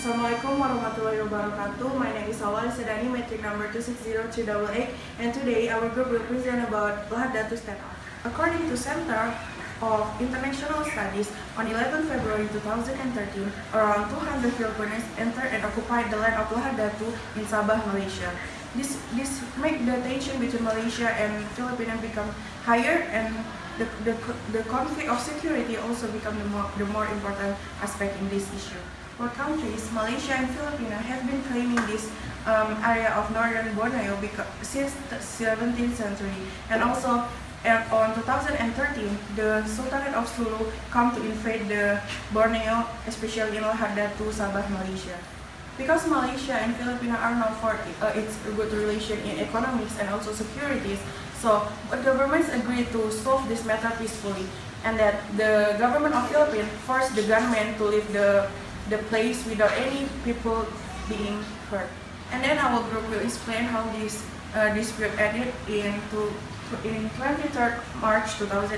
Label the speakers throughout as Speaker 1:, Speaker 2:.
Speaker 1: Assalamualaikum warahmatullahi wabarakatuh. My name is SALWA, metric number 260288, and today our group will present about Lahad Datu Standoff. According to Center of International Studies, on 11 February 2013, around 200 Filipinos entered and occupied the land of Lahad Datu in Sabah, Malaysia. This make the tension between Malaysia and Philippines become higher, and the conflict of security also become the more important aspect in this issue. For countries, Malaysia and Philippines have been claiming this area of northern Borneo since the 17th century, and also on 2013, the Sultanate of Sulu come to invade the Borneo, especially in Lahad Datu, Sabah, Malaysia. Because Malaysia and Philippines are known for its good relation in economics and also securities, so governments agreed to solve this matter peacefully, and that the government of Philippines forced the gunmen to leave the place without any people being hurt. And then our group will explain how this dispute ended in 23rd March 2013.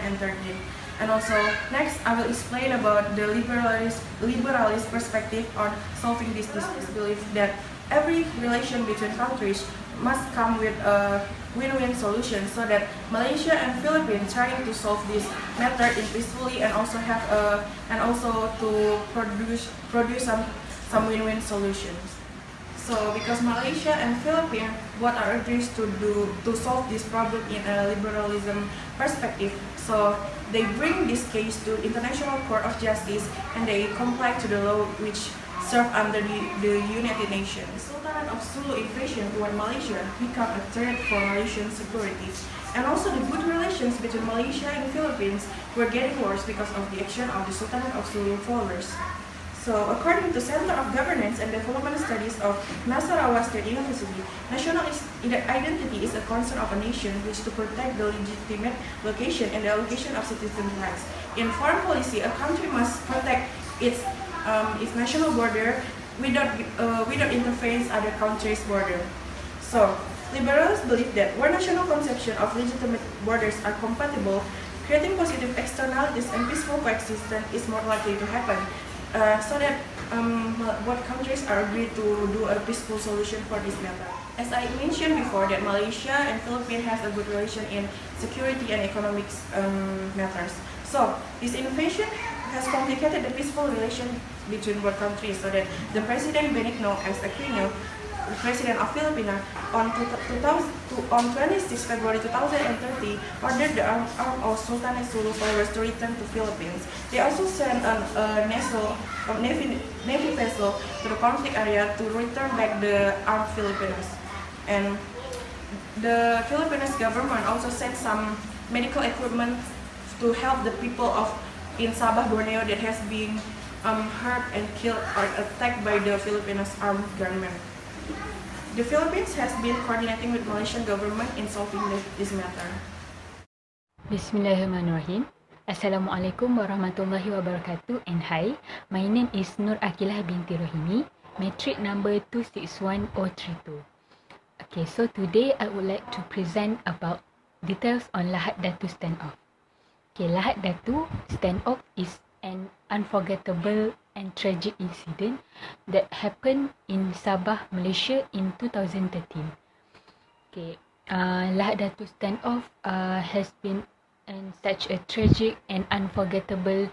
Speaker 1: And also, next I will explain about the liberalist perspective on solving this dispute. Believe that every relation between countries must come with a win-win solution, so that Malaysia and Philippines trying to solve this matter in peacefully, and also have to produce some win-win solutions. So because Malaysia and Philippines what are agreed to solve this problem in a liberalism perspective, so they bring this case to International Court of Justice, and they comply to the law which serve under the United Nations. Sultanate of Sulu invasion toward Malaysia become a threat for Malaysian security, and also the good relations between Malaysia and Philippines were getting worse because of the action of the Sultanate of Sulu followers. So, according to Center of Governance and Development Studies of NAZRI State University, national identity is a concern of a nation which to protect the legitimate location and the allocation of citizen rights. In foreign policy, a country must protect its national border without interference other countries' border. So, liberals believe that where national conception of legitimate borders are compatible, creating positive externalities and peaceful coexistence is more likely to happen. So that both countries are agreed to do a peaceful solution for this matter. As I mentioned before, that Malaysia and Philippines has a good relation in security and economics matters. So this invasion has complicated the peaceful relation between both countries, so that the President Benigno as Aquino, the President of Philippines, on 26 February 2030, ordered the armed of Sultanate Sulu followers to return to Philippines. They also sent a Navy vessel to the conflict area to return back the armed Filipinos. And the Philippines government also sent some medical equipment to help the people in Sabah, Borneo that has been hurt and killed or attacked by the Filipinos armed gunmen. The Philippines has been coordinating with Malaysian government in solving this matter.
Speaker 2: Bismillahirrahmanirrahim. Assalamualaikum warahmatullahi wabarakatuh, and hi, my name is AQILAH binti ROHIMI, metric number 261032. Okay, so today I would like to present about details on Lahad Datu Standoff. Okay, Lahad Datu Standoff is an unforgettable and tragic incident that happened in Sabah, Malaysia in 2013. Okay, Lahad Datu Standoff has been such a tragic and unforgettable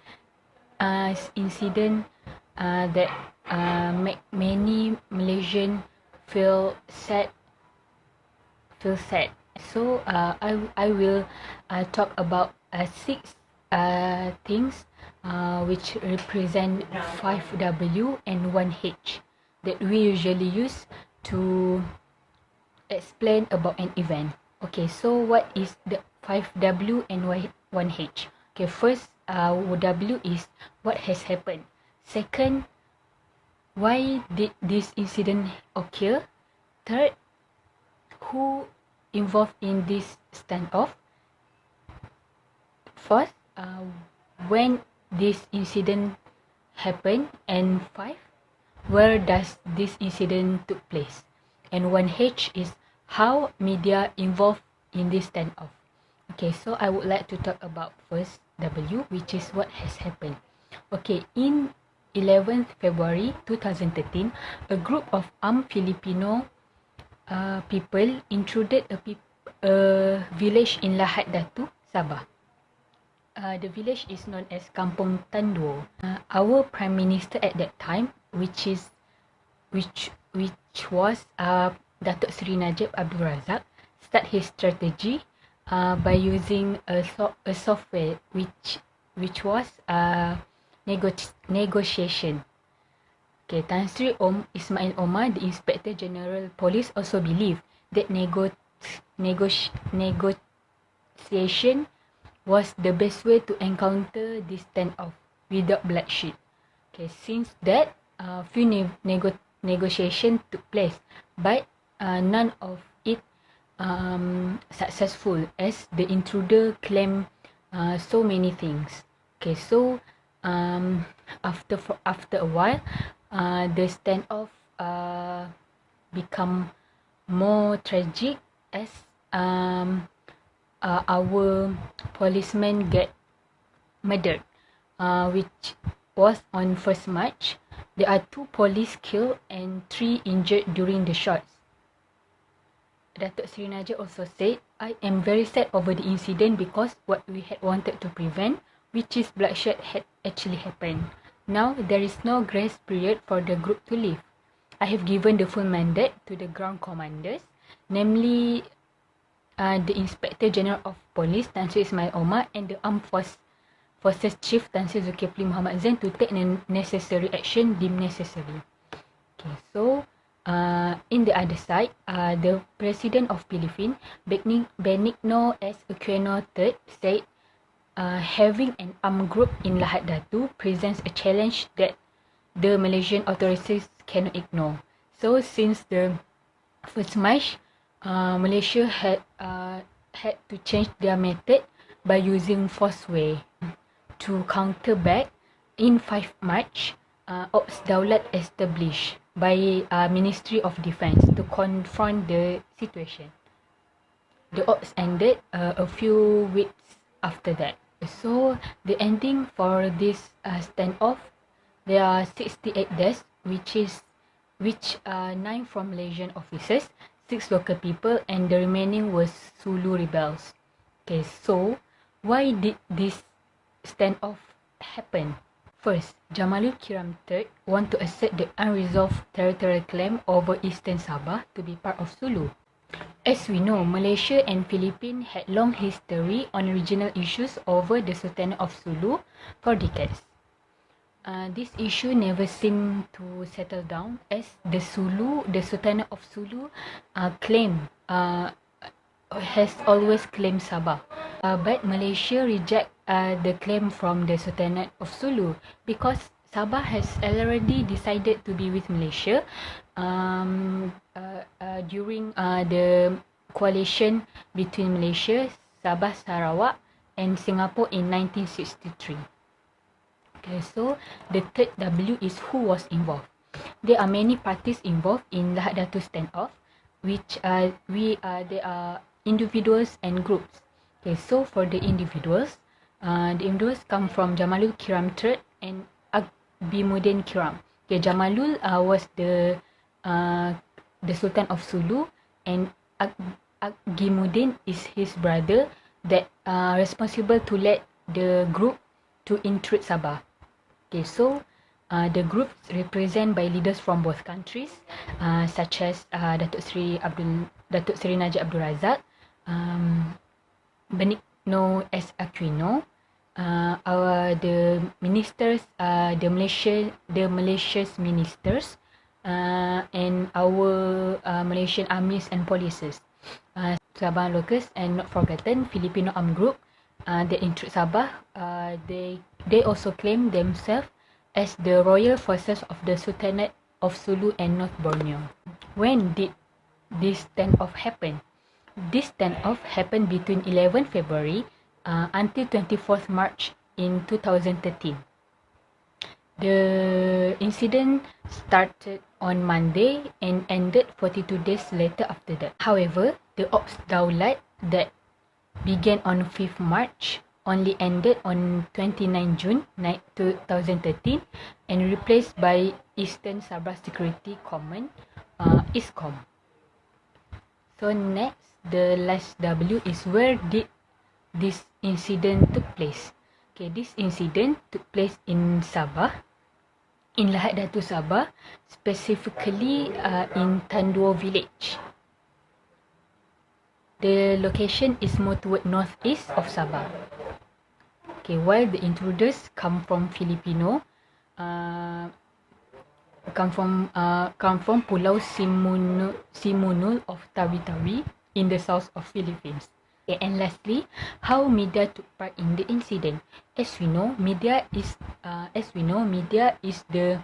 Speaker 2: incident that make many Malaysian feel sad. So I will talk about 6 things which represent 5W and 1H that we usually use to explain about an event. Okay, so what is the 5W and 1H? Okay, first W is what has happened. Second, why did this incident occur? Third, who involved in this standoff? Fourth, when this incident happened, and 5, where does this incident took place? And 1H is how media involved in this standoff. Okay, so I would like to talk about first W, which is what has happened. Okay, in 11th February 2013, a group of armed Filipino people intruded a village in Lahad, Datu, Sabah. The village is known as Kampung Tanduo. Our Prime Minister at that time, which was Datuk Seri Najib Abdul Razak, start his strategy by using a software which was negotiation. Okay, Tan Sri Ismail Omar, the Inspector General Police, also believed that negotiation was the best way to encounter this standoff without bloodshed. Okay, since that, few negotiation took place, but none of it successful, as the intruder claimed so many things. Okay, so after a while, the standoff become more tragic as our policemen get murdered, which was on 1st March. There are 2 police killed and 3 injured during the shots. Datuk Seri Najib also said, "I am very sad over the incident because what we had wanted to prevent, which is bloodshed, had actually happened. Now there is no grace period for the group to leave. I have given the full mandate to the ground commanders, namely the Inspector General of Police Tan Sri Ismail Omar and the Armed Forces Chief Tan Sri Zulkifli Muhammad Zain to take necessary action deemed necessary." Okay, so in the other side, the President of Philippines, Benigno S. Aquino III, said having an armed group in Lahad, Datu presents a challenge that the Malaysian authorities cannot ignore. So since the 1st March, Malaysia had to change their method by using force way to counter back. In 5 March, Ops Daulat established by Ministry of Defence to confront the situation. The ops ended a few weeks after that. So the ending for this standoff, there are 68 deaths, which 9 from Malaysian officers, 6 local people, and the remaining was Sulu rebels. Okay, so why did this standoff happen? First, Jamalul Kiram III want to assert the unresolved territorial claim over Eastern Sabah to be part of Sulu. As we know, Malaysia and Philippines had long history on regional issues over the Sultanate of Sulu for decades. This issue never seemed to settle down, as the Sultanate of Sulu has always claimed Sabah. But Malaysia reject the claim from the Sultanate of Sulu because Sabah has already decided to be with Malaysia during the coalition between Malaysia, Sabah, Sarawak and Singapore in 1963. Okay, so the third W is who was involved. There are many parties involved in Lahad Datu standoff, which there are individuals and groups. Okay, so for the individuals come from Jamalul Kiram III and Agbimuddin Kiram. Okay, Jamalul was the Sultan of Sulu, and Agbimuddin is his brother that responsible to lead the group to intrude Sabah. Okay, so the groups represented by leaders from both countries, such as Datuk Seri Najib Abdul Razak, Benigno S. Aquino, the ministers, the Malaysia's ministers, and our Malaysian armies and polices, Sabah locals, and not forgotten Filipino armed group that intrude Sabah. They also claim themselves as the royal forces of the Sultanate of Sulu and North Borneo. When did this standoff happen? This standoff happened between 11 February until 24th March in 2013. The incident started on Monday and ended 42 days later after that. However, the Ops Daulat that began on 5th March only ended on 29 June 2013 and replaced by Eastern Sabah Security Command, ISKOM. So next, the last W is where did this incident took place. Okay, this incident took place in Sabah, in Lahad Datu, Sabah, specifically in Tanduo village. The location is more toward northeast of Sabah. Okay, while the intruders come from Pulau Simunul of Tawi-Tawi in the south of Philippines. Okay, and lastly, how media took part in the incident. As we know, media is the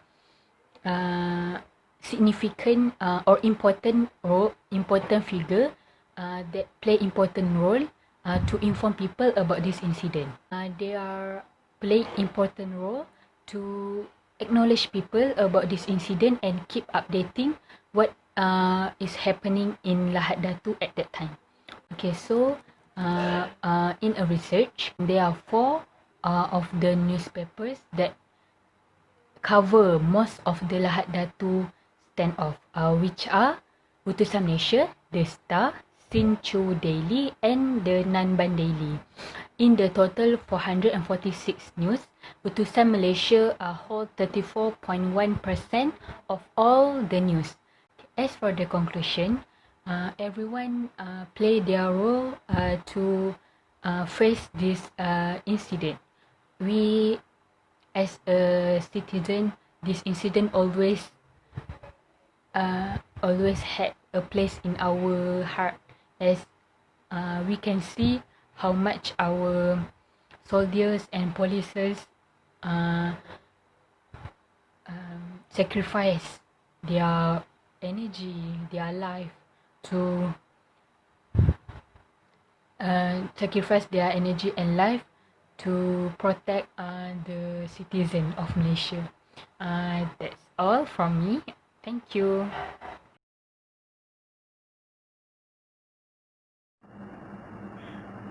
Speaker 2: significant or important figure that play important role to inform people about this incident. They are play important role to acknowledge people about this incident and keep updating what is happening in Lahad Datu at that time. Okay, so in a research, there are 4 of the newspapers that cover most of the Lahad Datu standoff, which are Utusan Malaysia, The Star, Sinchu Daily and the Nanban Daily. In the total 446 news, Utusan Malaysia hold 34.1% of all the news. As for the conclusion, everyone play their role to face this incident. We, as a citizen, this incident always had a place in our heart, as we can see how much our soldiers and polices sacrifice their energy, their life to protect the citizen of Malaysia. That's all from me. Thank you.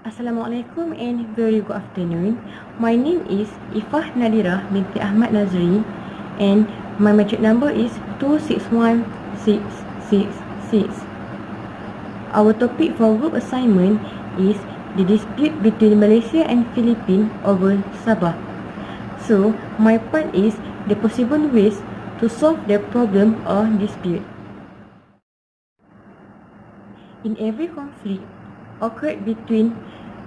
Speaker 3: Assalamualaikum and very good afternoon. My name is IFFAH NADHIRAH binti AHMAD NAZRI and my metric number is 261666. Our topic for group assignment is the dispute between Malaysia and Philippines over Sabah. So, my part is the possible ways to solve the problem or dispute. In every conflict occurred between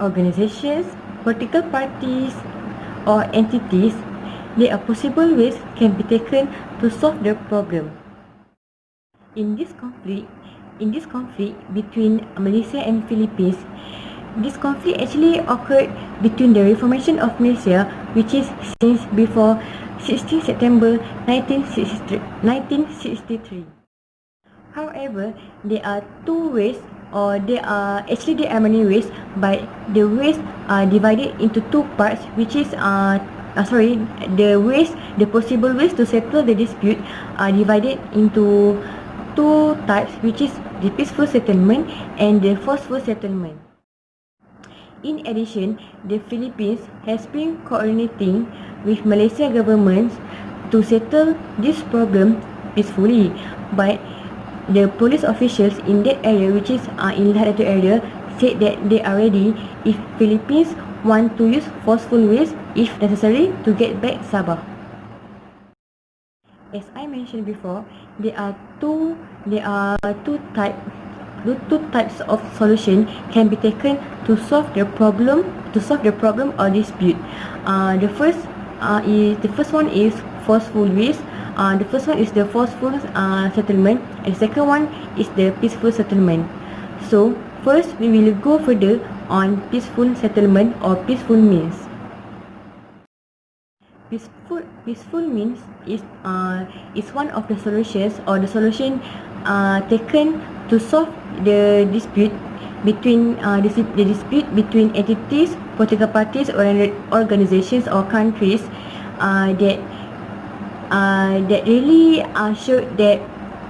Speaker 3: organizations, political parties or entities, there are possible ways can be taken to solve the problem. In this conflict between Malaysia and Philippines, this conflict actually occurred between the reformation of Malaysia, which is since before 16 September 1963. However, there are two ways, or there are many ways, but the ways are divided into two parts, which is the possible ways to settle the dispute are divided into two types, which is the peaceful settlement and the forceful settlement. In addition, the Philippines has been coordinating with Malaysia government to settle this problem peacefully, but the police officials in that area, which is in Lahad Datu area, said that they are ready if Philippines want to use forceful ways if necessary to get back Sabah. As I mentioned before, there are two types of solution can be taken to solve the problem or dispute. The first one is forceful ways. The first one is the forceful settlement, and the second one is the peaceful settlement. So first we will go further on peaceful settlement or peaceful means. Peaceful means is one of the solutions or the solution taken to solve the dispute between entities, political parties, or organizations or countries that really show that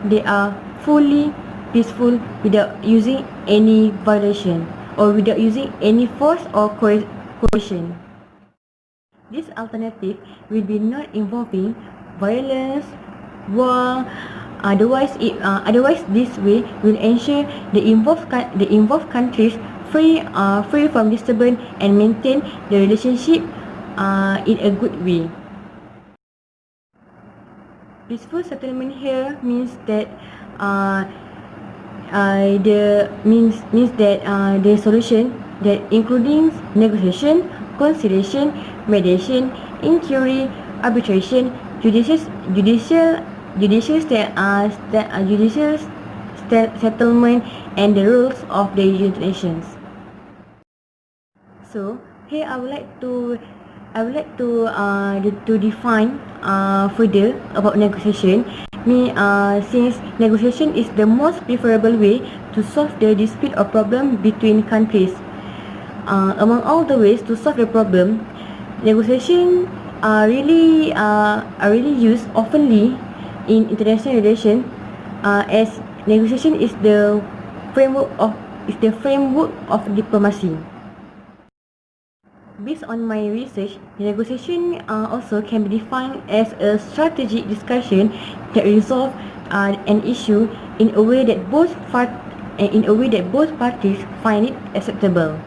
Speaker 3: they are fully peaceful without using any violation or without using any force or coercion. This alternative will be not involving violence, war. Otherwise, this way will ensure the involved countries free from disturbance and maintain the relationship in a good way. Peaceful settlement here means that the solution that including negotiation, conciliation, mediation, inquiry, arbitration, judicial settlement, and the rules of the United Nations. So here I would like to define further about negotiation. Since negotiation is the most preferable way to solve the dispute or problem between countries. Among all the ways to solve the problem, negotiation are really used oftenly in international relations, as negotiation is the framework of diplomacy. Based on my research, negotiation also can be defined as a strategic discussion that resolves an issue in a way that both parties find it acceptable.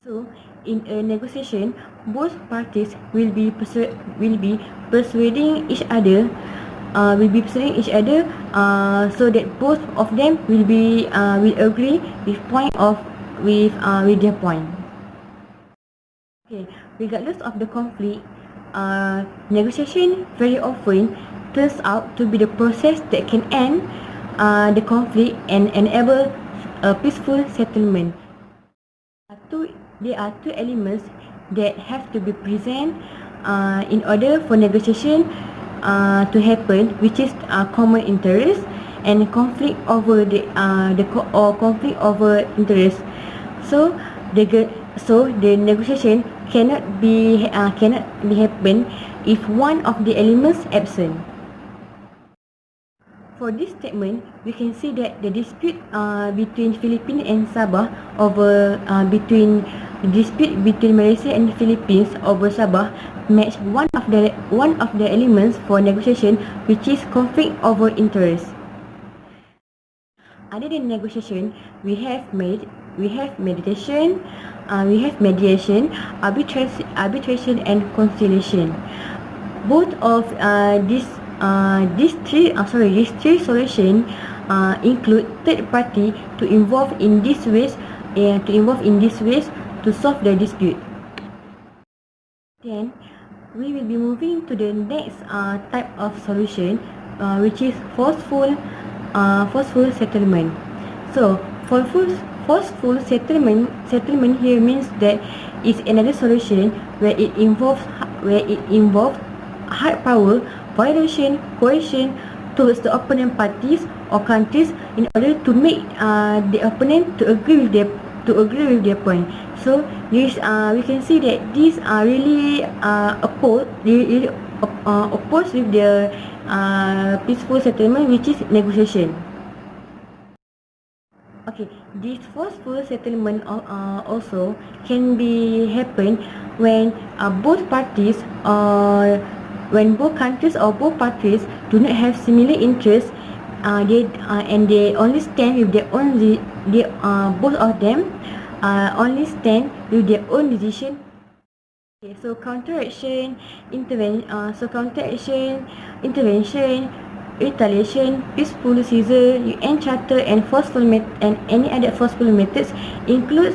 Speaker 3: So, in a negotiation, both parties will be persuading each other, so that both of them will agree with their point. Okay, regardless of the conflict, negotiation very often turns out to be the process that can end the conflict and enable a peaceful settlement. There are two elements that have to be present in order for negotiation to happen, which is common interest and conflict over conflict over interest. So the negotiation cannot be happen if one of the elements absent. For this statement, we can see that the dispute between Philippines and Sabah between Malaysia and the Philippines over Sabah match one of the elements for negotiation, which is conflict over interest. Other than negotiation, we have mediation, arbitration, and conciliation. Both of these three solutions include third party to involve in these ways to solve the dispute. Then we will be moving to the next type of solution, which is forceful settlement. So forceful settlement here means that it's another solution where it involves hard power, violation, coercion towards the opponent parties or countries in order to make the opponent to agree with their point. So this we can see that these are really opposed with the peaceful settlement, which is negotiation. Okay, this forceful settlement also can be happen when both parties when both countries or both parties do not have similar interests, they only stand with their own both of them only stand with their own decision. Okay, so counteraction, intervention, retaliation, peaceful seizure, UN Charter, and any other forceful methods include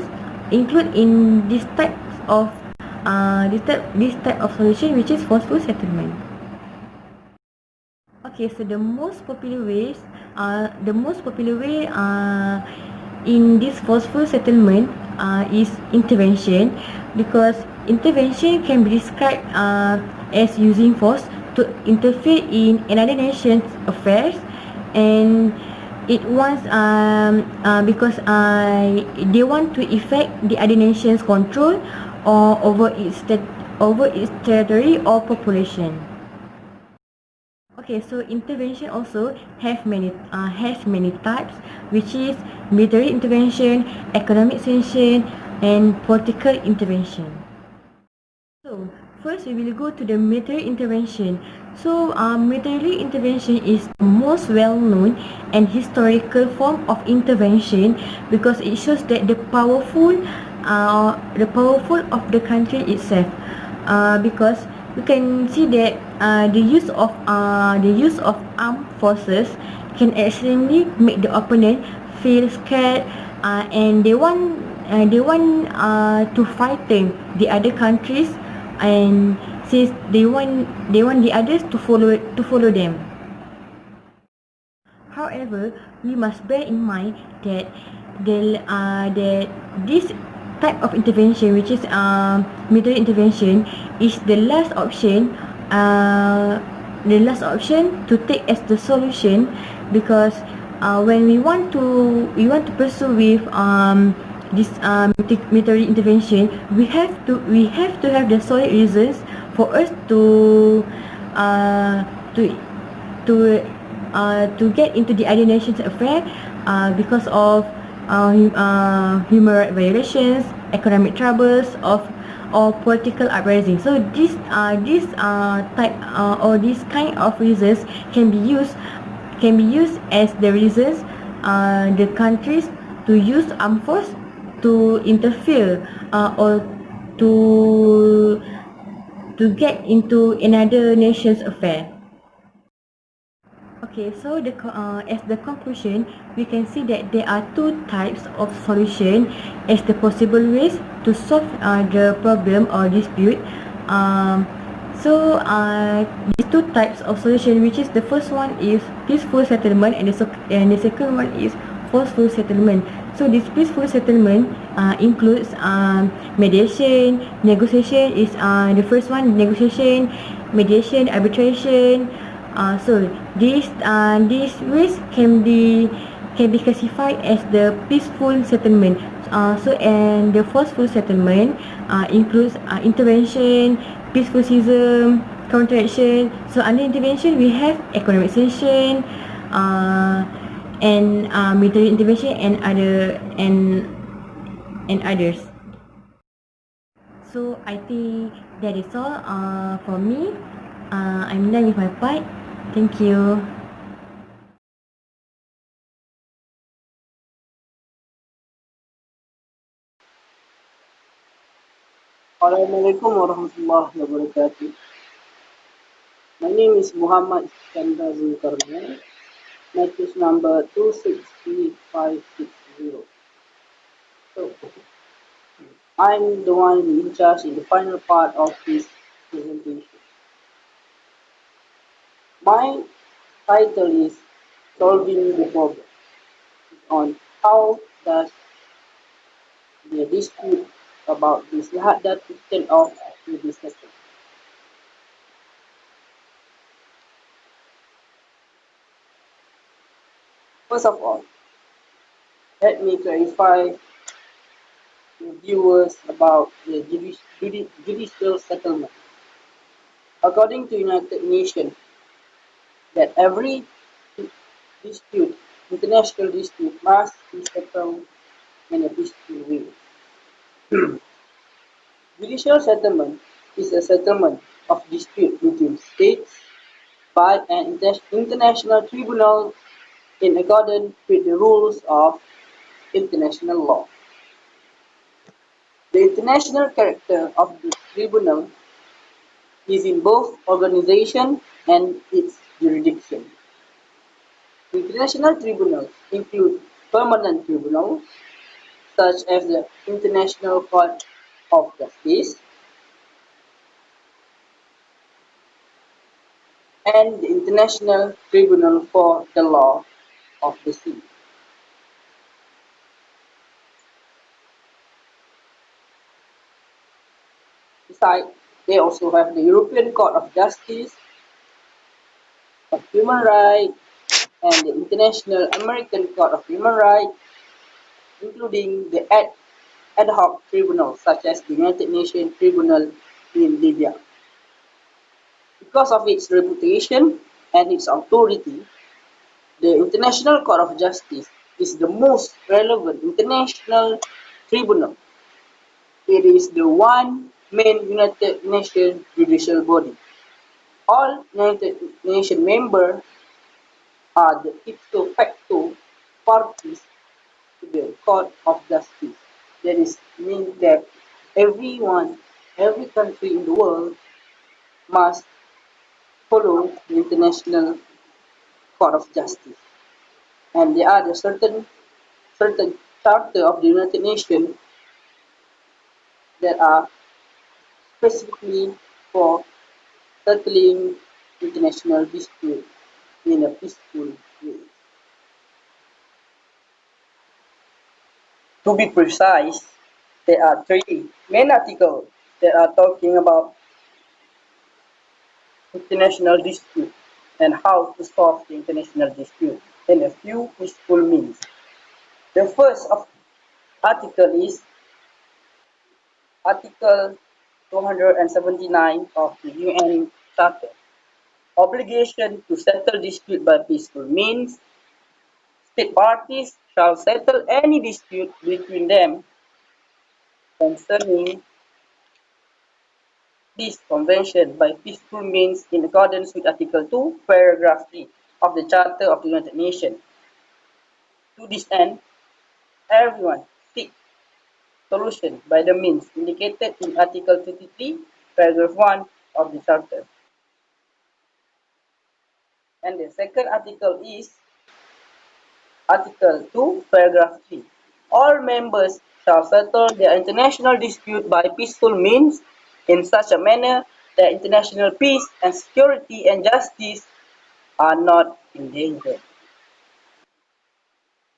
Speaker 3: in this type of solution, which is forceful settlement. Okay, so the most popular way in this forceful settlement is intervention, because intervention can be described as using force to interfere in another nation's affairs, and it wants because they want to effect the other nation's control or over its territory or population. Okay, so intervention also has many types, which is military intervention, economic sanction, and political intervention. So, first we will go to the military intervention. So, military intervention is the most well-known and historical form of intervention because it shows that the powerful of the country itself. Because we can see that the use of armed forces can extremely make the opponent feel scared, and they want to frighten the other countries, and since they want the others to follow them. However, we must bear in mind that that this type of intervention, which is military intervention, is the last option. To take as the solution, because when we want to pursue with this military intervention, we have to have the solid reasons for us to to to get into the other nation's affair, because of human rights violations, economic troubles, or political uprising. So this type or this kind of reasons can be used as the reasons the countries to use armed force to interfere, or to get into another nation's affair. Okay, so as the conclusion, we can see that there are two types of solution as the possible ways to solve the problem or dispute. These two types of solution, which is the first one is peaceful settlement, and the second one is forceful settlement. So this peaceful settlement includes mediation, negotiation is the first one, negotiation, mediation, arbitration. So these ways can be classified as the peaceful settlement. And the forceful settlement includes intervention, peaceful season, counteraction. So under intervention we have economic sanction, and military intervention and others. So I think that is all for me. I'm done with my part. Thank you.
Speaker 4: Assalamualaikum warahmatullahi wabarakatuh. My name is Muhammad ISKANDAR ZULKARNAIN, matrix number 263560. So, I'm the one in charge in the final part of this presentation. My title is Solving the Problem, on how does the dispute about this Lahad Datu Standoff will be settled. First of all, let me clarify to viewers about the judicial settlement. According to United Nations, that every dispute, international dispute, must be settled in a peaceful way. Judicial settlement is a settlement of dispute between states by an international tribunal in accordance with the rules of international law. The international character of the tribunal is in both organization and its jurisdiction. International tribunals include permanent tribunals, such as the International Court of Justice and the International Tribunal for the Law of the Sea. Besides, they also have the European Court of Justice, of Human Rights, and the International American Court of Human Rights, including the ad hoc tribunals such as the United Nations Tribunal in Libya. Because of its reputation and its authority, the International Court of Justice is the most relevant international tribunal it is the one main United Nations judicial body. All United Nations members are the ipso facto parties to the Court of Justice. That is means that everyone, every country in the world must follow the International Court of Justice. And there are the certain charter of the United Nations that are specifically for settling international dispute in a peaceful way. To be precise, there are three main articles that are talking about international dispute and how to solve the international dispute in a few peaceful means. The first of article is Article 279 of the UN Charter. Obligation to settle dispute by peaceful means. State parties shall settle any dispute between them concerning this convention by peaceful means in accordance with Article 2, Paragraph 3 of the Charter of the United Nations. To this end, everyone seeks solution by the means indicated in Article 23, Paragraph 1 of the Charter. And the second article is Article 2, Paragraph 3. All members shall settle their international dispute by peaceful means in such a manner that international peace and security and justice are not endangered.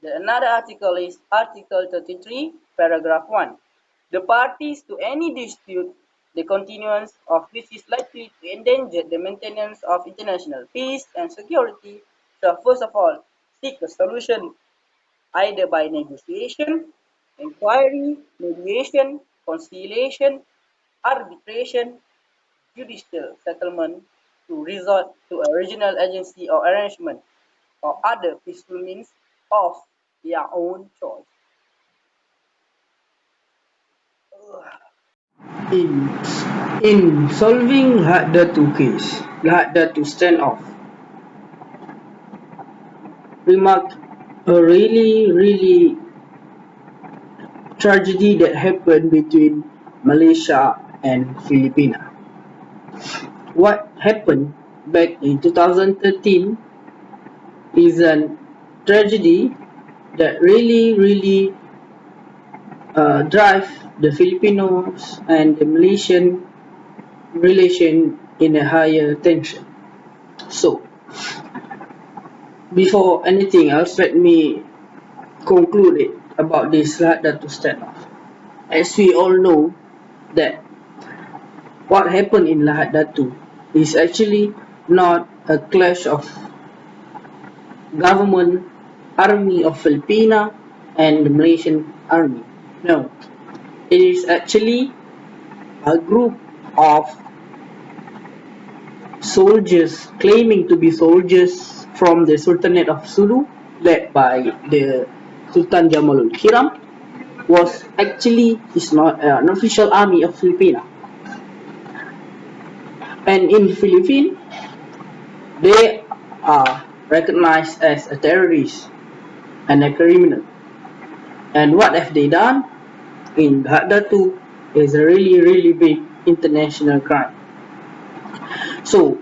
Speaker 4: Another article is Article 33, Paragraph 1. The parties to any dispute, the continuance of which is likely to endanger the maintenance of international peace and security, shall first of all seek a solution either by negotiation, inquiry, mediation, conciliation, arbitration, judicial settlement, to resort to a regional agency or arrangement or other peaceful means of their own choice.
Speaker 5: In solving Lahad Datu case, Lahad Datu standoff, remarked a really tragedy that happened between Malaysia and Philippines. What happened back in 2013 is a tragedy that really drive the Filipinos and the Malaysian relation in a higher tension. So, before anything else, let me conclude it about this Lahad Datu standoff. As we all know that what happened in Lahad Datu is actually not a clash of government army of Filipina and the Malaysian army. No, it is actually a group of soldiers claiming to be soldiers from the Sultanate of Sulu, led by the Sultan Jamalul Kiram, was actually is not an official army of Filipina. And in Philippines, they are recognized as a terrorist and a criminal. And what have they done? In Lahad Datu is a really big international crime. So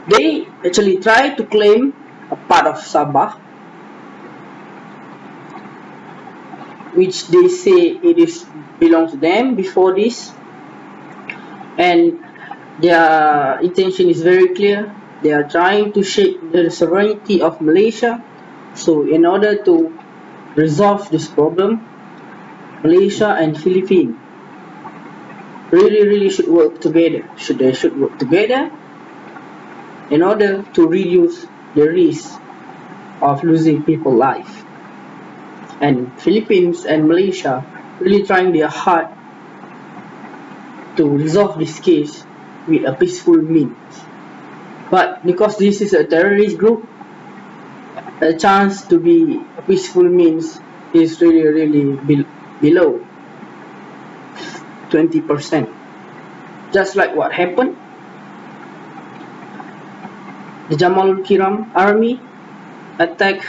Speaker 5: they actually try to claim a part of Sabah, which they say it is belongs to them before this, and their intention is very clear. They are trying to shake the sovereignty of Malaysia. So in order to resolve this problem, Malaysia and Philippines really should work together. They should work together in order to reduce the risk of losing people's life. And Philippines and Malaysia really trying their hard to resolve this case with a peaceful means. But because this is a terrorist group, the chance to be a peaceful means is really below. 20%. Just like what happened, the Jamalul Kiram army attacked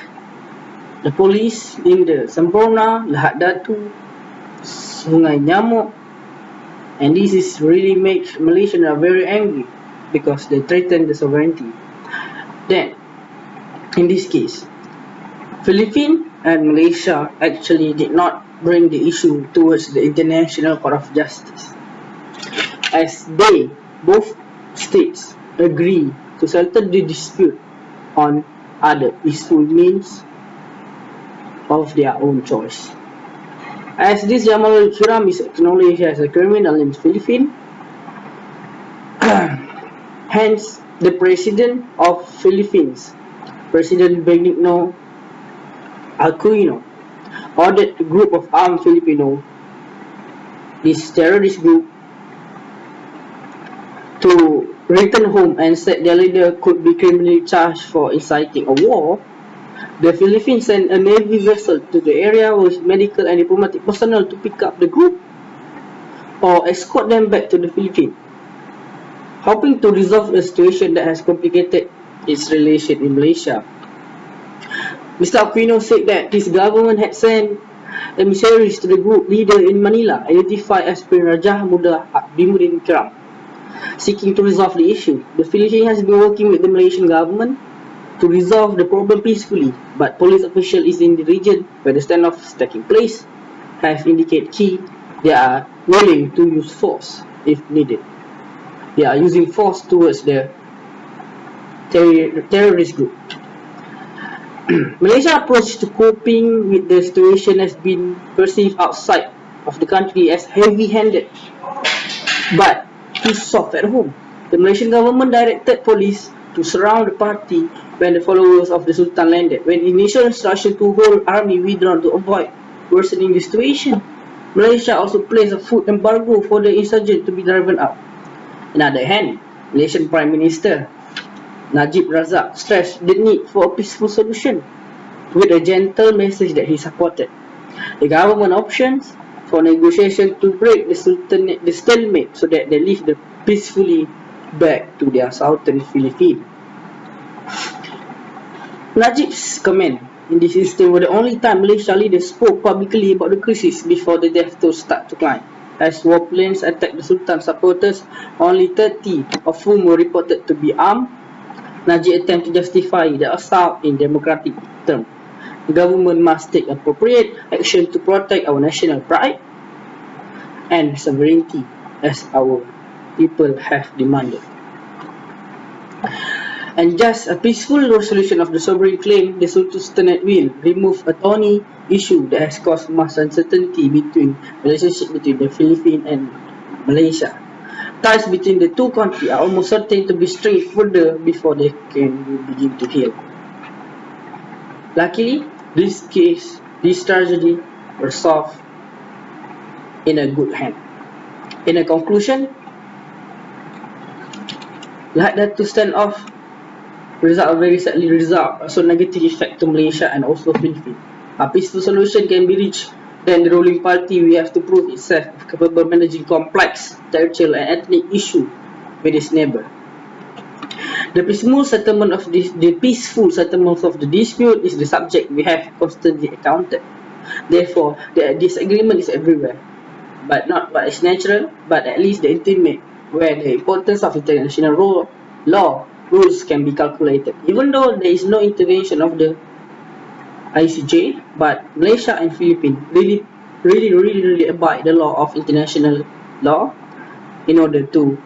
Speaker 5: the police in the Sembrona, Lahad Datu, Sungai Nyamuk, and this is really makes Malaysians are very angry because they threaten the sovereignty. Then, in this case, Philippines and Malaysia actually did not bring the issue towards the International Court of Justice, as they, both states, agree to settle the dispute on other peaceful means of their own choice. As this Jamal Kiram is acknowledged as a criminal in the Philippines, hence the President of Philippines, President Benigno Aquino, ordered a group of armed Filipino, this terrorist group, to return home and said their leader could be criminally charged for inciting a war. The Philippines sent a Navy vessel to the area with medical and diplomatic personnel to pick up the group or escort them back to the Philippines, hoping to resolve a situation that has complicated its relation in Malaysia. Mr. Aquino said that his government had sent emissaries to the group leader in Manila, identified as Rajah Muda Bimuddin Kiram, seeking to resolve the issue. The Philippines has been working with the Malaysian government to resolve the problem peacefully, but police officials in the region where the standoff is taking place have indicated they are willing to use force if needed. They are using force towards the terrorist group. Malaysia's approach to coping with the situation has been perceived outside of the country as heavy-handed, but too soft at home. The Malaysian government directed police to surround the party when the followers of the Sultan landed. When initial instruction to hold army withdrawn to avoid worsening the situation, Malaysia also placed a food embargo for the insurgent to be driven out. On the other hand, Malaysian Prime Minister Najib Razak stressed the need for a peaceful solution with a gentle message that he supported the government options for negotiation to break the stalemate so that they live peacefully back to their southern Philippines. Najib's comment in this instance was the only time Malaysia leaders spoke publicly about the crisis before the death toll started to climb. As warplanes attacked the Sultan supporters, only 30 of whom were reported to be armed, Najib attempted to justify the assault in democratic terms. The government must take appropriate action to protect our national pride and sovereignty as our people have demanded. And just a peaceful resolution of the sovereign claim, the Sultanate will remove a thorny issue that has caused much uncertainty between relationship between the Philippines and Malaysia. Ties between the two countries are almost certain to be strained further before they can begin to heal. Luckily, this tragedy was solved in a good hand. In a conclusion, Lahad Datu standoff result a very sadly result, also negative effect to Malaysia and also Philippines. A peaceful solution can be reached, then the ruling party will have to prove itself capable of managing complex territorial and ethnic issue with its neighbor. The peaceful settlement of the dispute is the subject we have constantly encountered. Therefore, the disagreement is everywhere, but not what is natural, but at least the intimate, where the importance of international law rules can be calculated. Even though there is no intervention of the ICJ, but Malaysia and Philippines really abide the law of international law in order to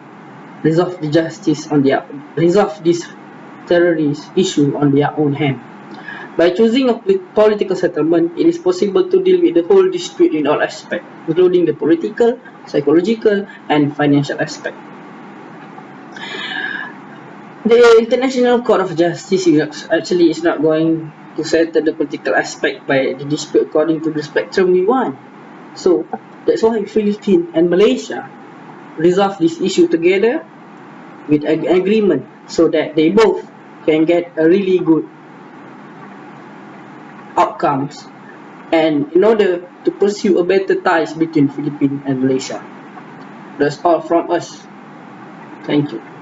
Speaker 5: resolve this terrorist issue on their own hand. By choosing a political settlement, it is possible to deal with the whole dispute in all aspects, including the political, psychological, and financial aspect. The International Court of Justice actually is not going to settle the political aspect by the dispute according to the spectrum we want. So that's why Philippines and Malaysia resolve this issue together with an agreement so that they both can get a really good outcomes and in order to pursue a better ties between Philippines and Malaysia. That's all from us. Thank you.